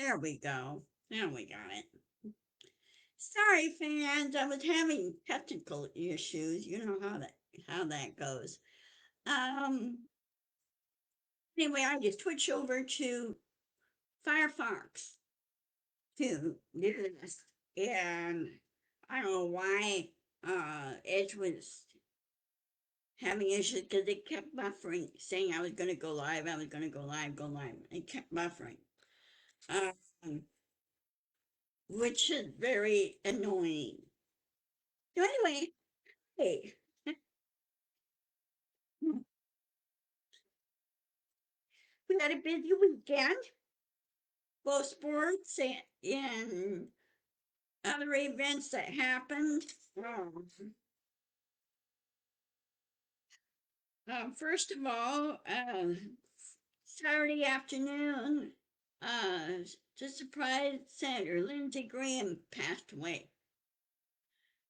There we go. Now we got it. Sorry, fans. I was having technical issues. You know how that goes. Um. Anyway, I just switched over to Firefox to do this, and I don't know why Edge was having issues because it kept buffering, saying I was going to go live. I was going to go live, go live. It kept buffering. Um, which is very annoying. So anyway, hey, we had a busy weekend, both sports and other events that happened. Um, first of all, Saturday afternoon, to surprise Senator Lindsay Graham passed away.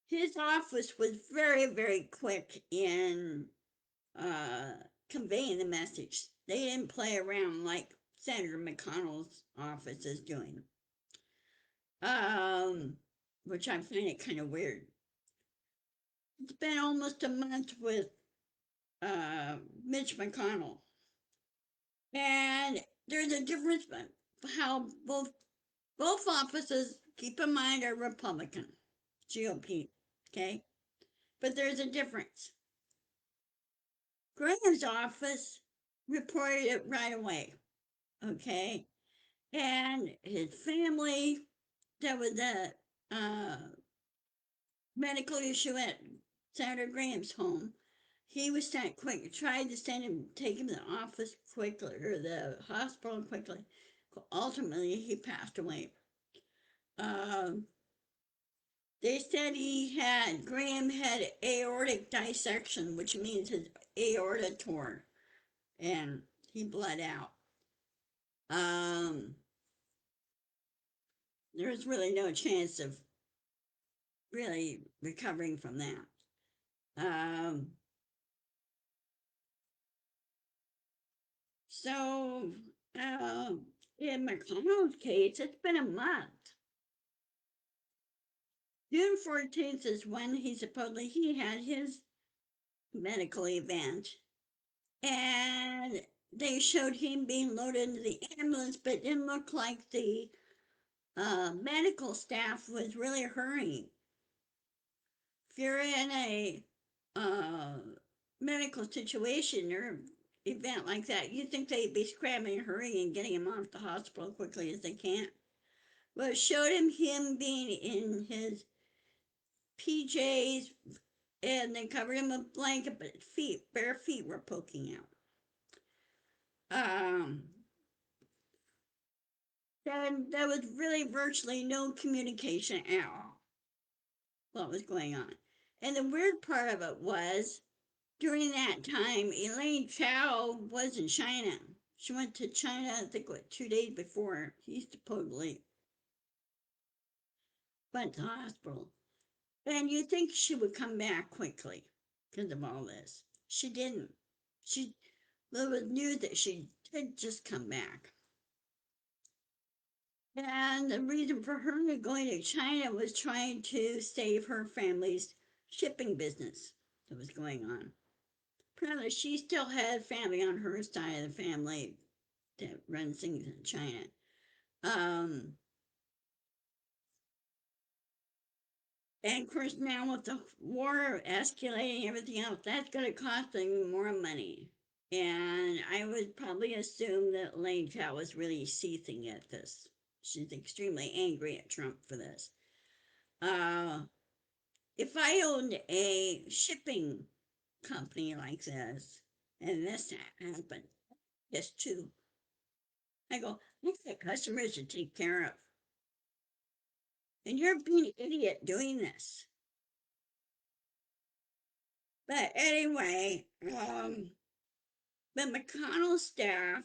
His office was very, very quick in uh, conveying the message. They didn't play around like Senator McConnell's office is doing, um, which I find it kind of weird. It's been almost a month with uh, Mitch McConnell, and there's a difference in how both offices, keep in mind, are Republican, GOP, okay? But there's a difference. Graham's office reported it right away, okay? And his family, there was a uh, medical issue at Senator Graham's home. He was sent quick, tried to send him, take him to the office quickly, or the hospital quickly. Ultimately, he passed away. Um, they said Graham had aortic dissection, which means his aorta torn, and he bled out. Um, there's really no chance of really recovering from that. Um, so, uh, in McConnell's case, it's been a month. June 14th is when he had his medical event, and they showed him being loaded into the ambulance, but it didn't look like the medical staff was really hurrying. If you're in a uh, medical situation or event like that, you'd think they'd be scrambling, hurrying, and getting him off the hospital quickly as they can. But it showed him being in his PJs, and they covered him with a blanket, but bare feet were poking out. Um, then there was really virtually no communication at all what was going on. And the weird part of it was during that time, Elaine Chao was in China. She went to China, I think, 2 days before he supposedly went to the hospital. And you think she would come back quickly because of all this. She didn't. She There was news that she did just come back. And the reason for her going to China was trying to save her family's shipping business that was going on. Apparently, she still had family on her side of the family that runs things in China. Um, and of course, now with the war escalating, everything else, that's going to cost them more money. And I would probably assume that Lane Chow was really seething at this. She's extremely angry at Trump for this. Uh, if I owned a shipping company like this, and this happened, just two, I go, I got customers to take care of. And you're being an idiot doing this. But anyway, the McConnell staff,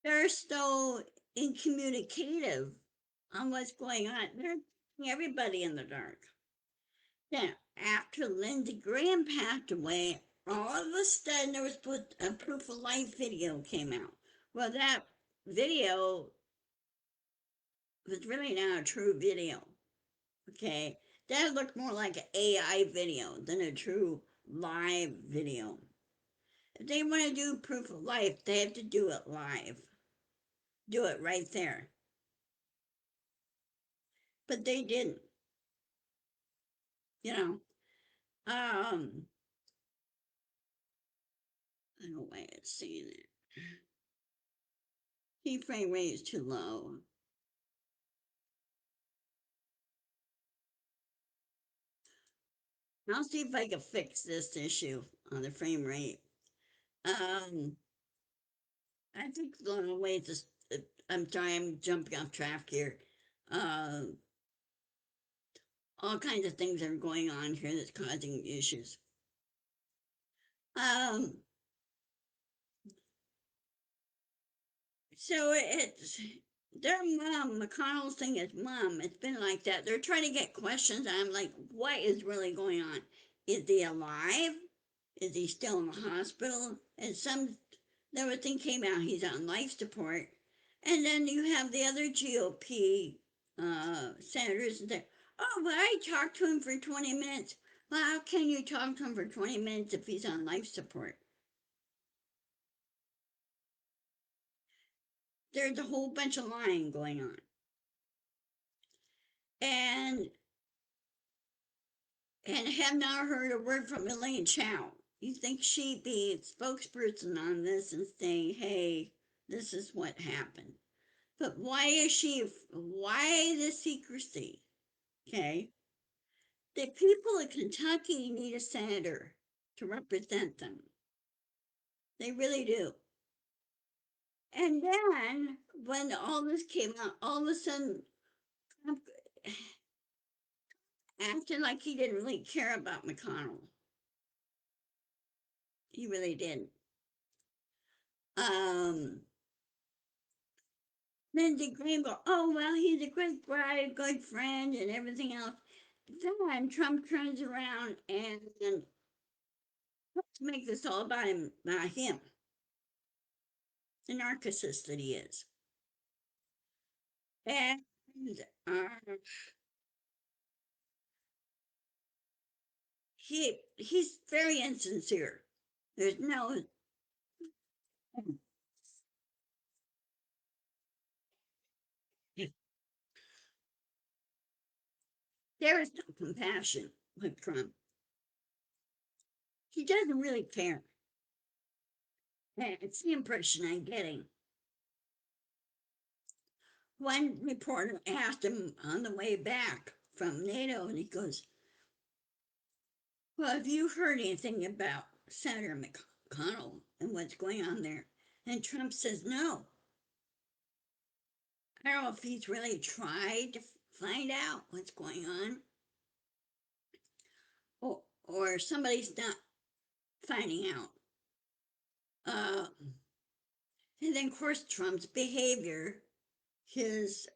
they're so incommunicative on what's going on. They're keeping everybody in the dark. Then, after Lindsey Graham passed away, all of a sudden there was a proof of life video came out. Well, that video was really not a true video. Okay, that looked more like an AI video than a true live video. If they want to do proof of life, they have to do it live. Do it right there. But they didn't, you know. I don't know why it's saying it. Key frame rate is too low. I'll see if I can fix this issue on the frame rate. Um, I think one of the ways is, I'm sorry, I'm jumping off track here. Uh, all kinds of things are going on here that's causing issues. Um, so it's their mom, McConnell's thing is mom. It's been like that. They're trying to get questions. And I'm like, what is really going on? Is he alive? Is he still in the hospital? And the other thing came out, he's on life support. And then you have the other GOP senators that, oh, but I talked to him for 20 minutes. Well, how can you talk to him for 20 minutes if he's on life support? There's a whole bunch of lying going on. And have not heard a word from Elaine Chao. You think she'd be a spokesperson on this and saying, hey, this is what happened. But why the secrecy? Okay. The people of Kentucky need a senator to represent them. They really do. And then when all this came out, all of a sudden, Trump acted like he didn't really care about McConnell. He really didn't. Um, Lindsay Graham go, oh, well, he's a great guy, good friend, and everything else. Then Trump turns around and let's make this all about him, the narcissist that he is. And uh, he's very insincere. There's no, there is no compassion with Trump. He doesn't really care. And it's the impression I'm getting. One reporter asked him on the way back from NATO, and he goes, well, have you heard anything about Senator McConnell and what's going on there? And Trump says no. I don't know if he's really tried to find out what's going on, or somebody's not finding out. Uh, and then, of course, Trump's behavior, his,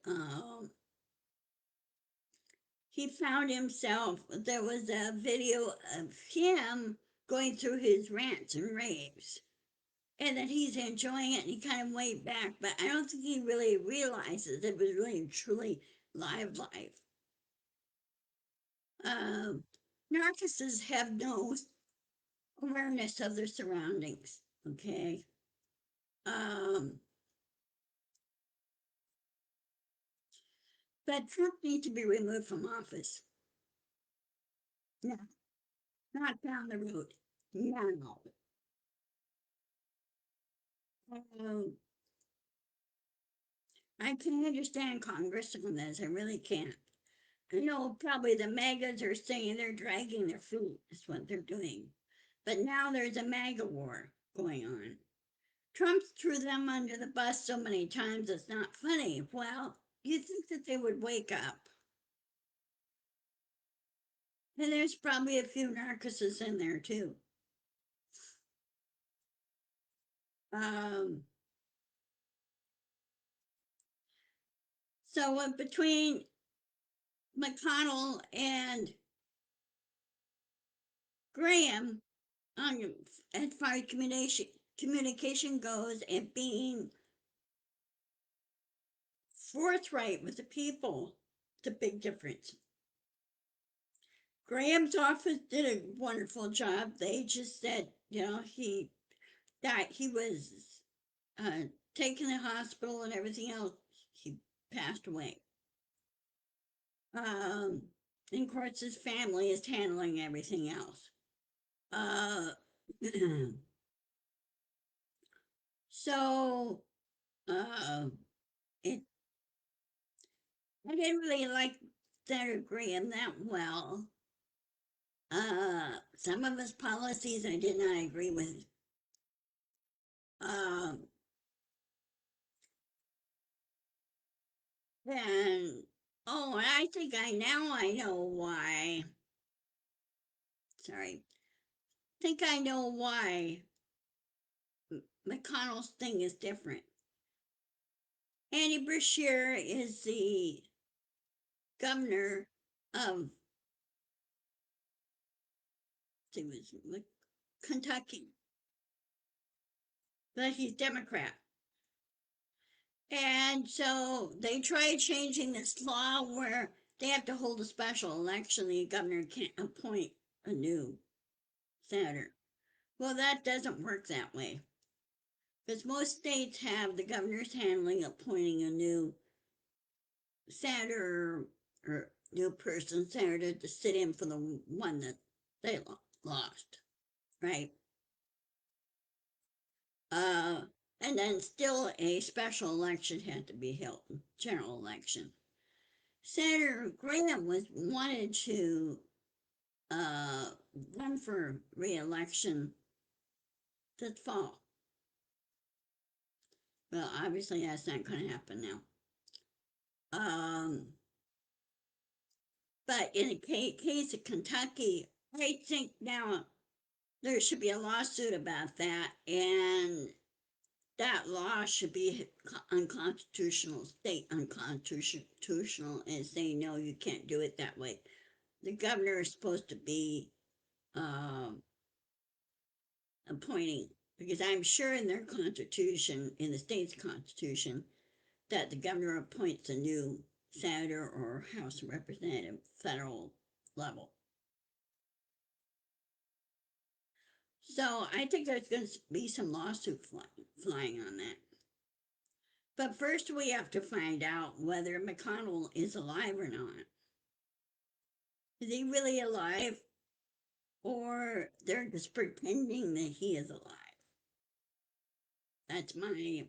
he found himself, there was a video of him going through his rants and raves, and that he's enjoying it, and he kind of waved back, but I don't think he really realizes it was really truly live. Narcissists have no awareness of their surroundings, okay? Um, but Trump needs to be removed from office. No, not down the road. Now. Um, I can't understand Congress on this. I really can't. I know probably the MAGAs are saying they're dragging their feet. That's what they're doing. But now there's a MAGA war going on. Trump threw them under the bus so many times it's not funny. Well, you think that they would wake up. And there's probably a few narcissists in there too. Um, so between McConnell and Graham, as far as communication goes, and being forthright with the people. It's a big difference. Graham's office did a wonderful job. They just said, he died. He was uh, taken to the hospital and everything else. He passed away. Um, and of course, his family is handling everything else. Uh, so uh, it, I didn't really like Senator Graham that well. Some of his policies I did not agree with. Um, and oh, and I think I know why. Sorry, I think I know why McConnell's thing is different. Andy Brashear is the governor of Kentucky, but he's Democrat. And so they tried changing this law where they have to hold a special election. The governor can't appoint a new senator. Well, that doesn't work that way because most states have the governors handling appointing a new senator or new person senator to sit in for the one that they lost, right? Uh, and then still a special election had to be held, general election. Senator Graham wanted to uh, run for re-election this fall. Well, obviously that's not going to happen now. But in the case of Kentucky, I think now there should be a lawsuit about that, and that law should be unconstitutional, state unconstitutional, and say, no, you can't do it that way. The governor is supposed to be um, appointing, because I'm sure in their constitution, in the state's constitution, that the governor appoints a new senator or House representative, federal level. So I think there's going to be some lawsuit flying on that. But first, we have to find out whether McConnell is alive or not. Is he really alive? Or they're just pretending that he is alive? That's my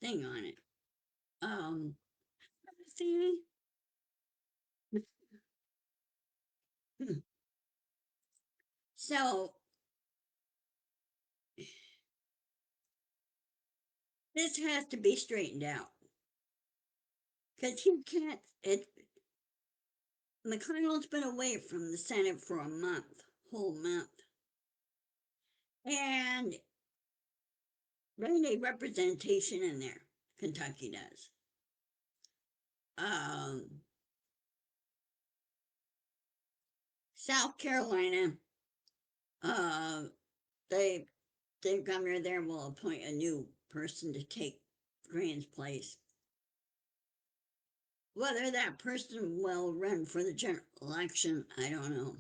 thing on it. Um, see, so this has to be straightened out because he can't. McConnell's been away from the Senate for a month, whole month, and they need representation in there. Kentucky does. Um, South Carolina, uh, they the governor there will appoint a new person to take Graham's place. Whether that person will run for the general election, I don't know.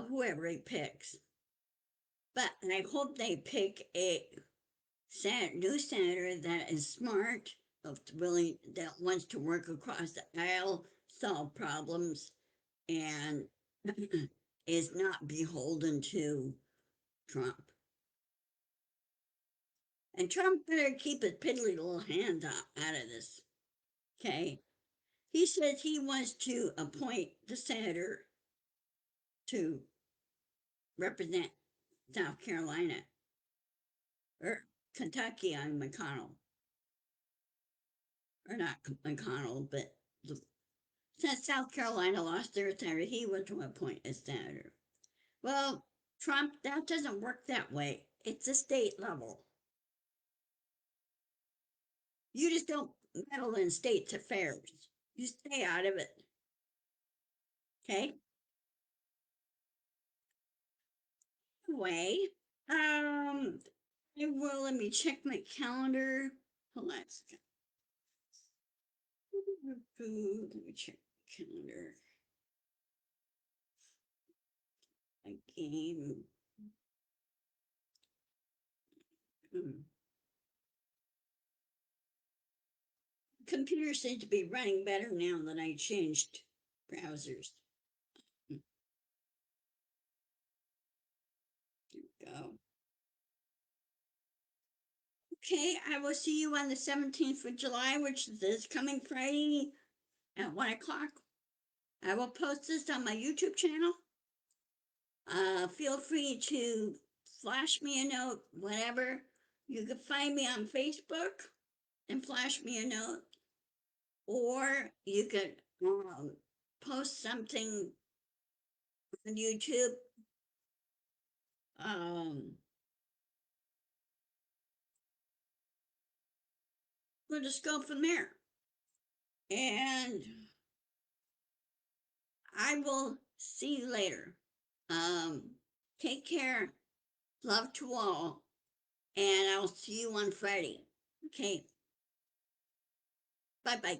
Whoever he picks. But I hope they pick a new senator that is smart, really that wants to work across the aisle, solve problems, and is not beholden to Trump. And Trump better keep his piddly little hands out of this. Okay. He says he wants to appoint the senator to represent South Carolina or Kentucky on McConnell. Or not McConnell, but since South Carolina lost their senator, he was to appoint a senator. Well, Trump, that doesn't work that way. It's a state level. You just don't meddle in states' affairs. You stay out of it. Okay? Anyway, well, let me check my calendar. Alaska. Food. Let me check the calendar. A game. Computer seems to be running better now that I changed browsers. There we go. Okay, I will see you on the 17th of July, which is this coming Friday at 1 o'clock. I will post this on my YouTube channel. Feel free to flash me a note, whatever. You can find me on Facebook and flash me a note, or you could post something on YouTube. We'll just go from there. And I will see you later. Take care. Love to all. And I'll see you on Friday. Okay. Bye bye.